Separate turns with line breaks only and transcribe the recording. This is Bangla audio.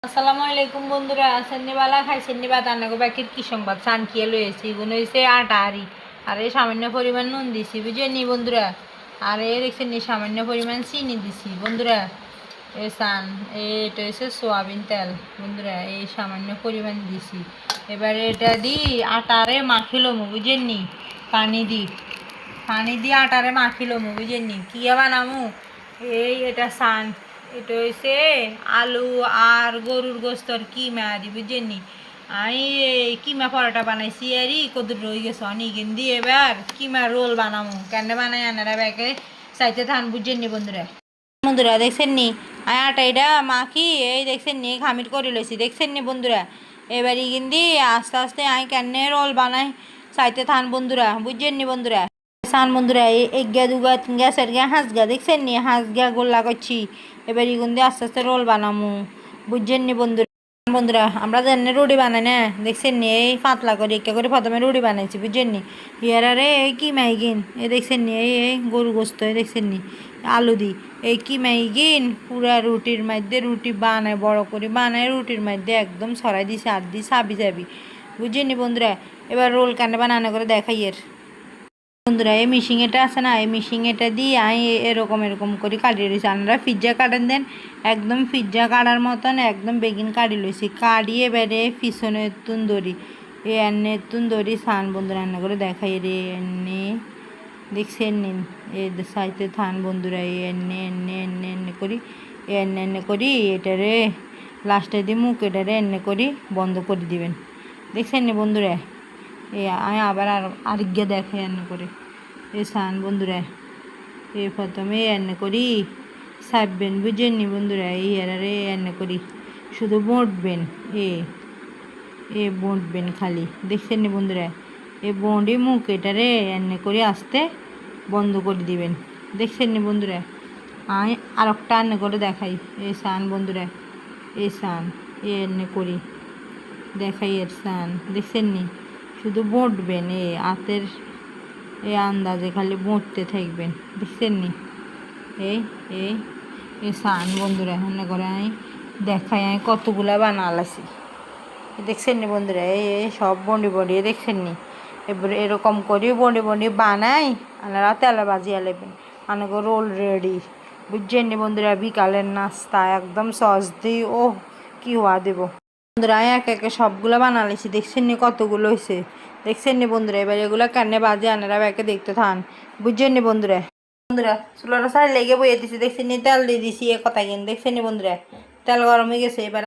আসসালামু আলাইকুম বন্ধুরা, আছেননি বালা খাইছেননি বা তান্নাগো প্যাকেট কি সংবাদ চান কিয়ে লয়েছি এগুলো হয়েছে আটা আর এই সামান্য পরিমাণ নুন দিছি বুঝেননি বন্ধুরা। আর এ দেখছেন নি সামান্য পরিমাণ চিনি দিছি বন্ধুরা। এ চান এটা হচ্ছে সোয়াবিন তেল বন্ধুরা, এই সামান্য পরিমাণ দিছি। এবারে এটা দি আটারে মাখিলমু বুঝেননি, পানি দি আটারে মাখিলমু বুঝেননি। কি বানামু এটা চান, এটা হয়েছে আলু আর গরুর গোস্তর কিমা দি বুঝছেননি। আমি এই কিমা পরোটা বানাইছি আরই কদুর রয়ে গেছে অনেকদিন দিয়ে। এবার কিমা রোল বানামো কেন বানাই আনারা ব্যাগে চাইতে থান বুঝছেননি বন্ধুরা। বন্ধুরা দেখছেন নি আমি আটাইটা মাখি এই দেখছেন নি খামির করে লইছি দেখছেন নি বন্ধুরা। এবার কিন্তু আস্তে আস্তে আমি কেন রোল বানাই চাইতে থান বন্ধুরা বুঝছেন নি বন্ধুরা। সান বন্ধুরা এই এক গা দুগা তিন গা চার গা হাঁস গা দেখছেন নি হাঁস গা গোল্লা করছি। এবার ইগুন দিয়ে আস্তে আস্তে রোল বানামু বুঝছেন নি বন্ধুরা। বন্ধুরা আমরা জানি রুটি বানাই না দেখছেন নি, এই পাতলা করে একে করে প্রথমে রুটি বানাইছি বুঝছেন নি। ইয়ার আরে এই কি মাইগিন এই দেখছেন নি, এই গরু গোস্ত দেখছেন নি আলু দি এই কি মাইগিন পুরা রুটির মধ্যে রুটি বানায় বড় করে বানায় রুটির মধ্যে একদম ছড়াই দিছি আর দি চাবি চাবি বুঝছেন নি বন্ধুরা। এবার রোল কানে বানানো করে দেখাই এর বন্ধুরা। এই মিশিং এটা আছে না, এই মিশিং এটা দিয়ে আমি এরকম এরকম করে কাটিয়ে রয়েছি। আপনারা পিৎজা কাটেন দেন একদম পিৎজা কাটার মতন একদম বেগিন কাটি লইছি। কাটিয়ে এবারে পিছনে তুন দড়ি এনে তুন দড়ি সান বন্ধুরা রান্না করে দেখাই রে এনে দেখছেন নিন এই সাইতে থান বন্ধুরা এনে এনে এনে এনে করি এনে এনে করি এটারে লাস্টে দিয়ে মুখ এটারে এনে করি বন্ধ করে দিবেন দেখছেন নি বন্ধুরা। আমি আবার আরেকগা দেখাই রান্না করে এ সান বন্ধুরা। প্রথমে রান্না করি সাববেন বুঝেননি বন্ধুরা, এই এরারে রান্না করি শুধু বঁটবেন বঁটবেন খালি দেখছেন নি বন্ধুরা। এই বঁটে মুখ এটারে রান্না করে আসতে বন্ধ করে দিবেন দেখছেন নি বন্ধুরা। আমি আর একটা রান্না করে দেখাই এই সান বন্ধুরা, এই সান রান্না করি দেখাই এর সান দেখছেন নি শুধু বঁটবেন হাতের আন্দাজে খালি বঁটতে থাকবেন দেখছেন নি। এই এই এই সান বন্ধুরা রান্না করে আমি দেখাই আমি কতগুলা বানালাছি দেখছেন নি বন্ধুরা। এই সব বন্ডি বন্ডি দেখছেন নি। এবার এরকম করে বন্ডি বন্ডি বানাই আপনারা তেলে বাজিয়ে নেবেন অনেক রোল রেডি বুঝছেন নি বন্ধুরা। বিকালের নাস্তা একদম সস দিই ও কি হওয়া দেবো বন্ধুরা। আমি একে একে সবগুলো বানালেছি দেখছেন নি কতগুলো হয়েছে দেখছেন নি বন্ধুরা। এবার এগুলো কেনে বাজে আনারা ব্যাকে দেখতে থান বুঝছেন নি বন্ধুরা। বন্ধুরা চুলাটা সাইড লেগে বইয়ে দিছি দেখছেন নি তেল দিয়ে দিছি এ কথা কিন দেখছেন নি বন্ধুরা। তেল গরম হয়ে গেছে এবার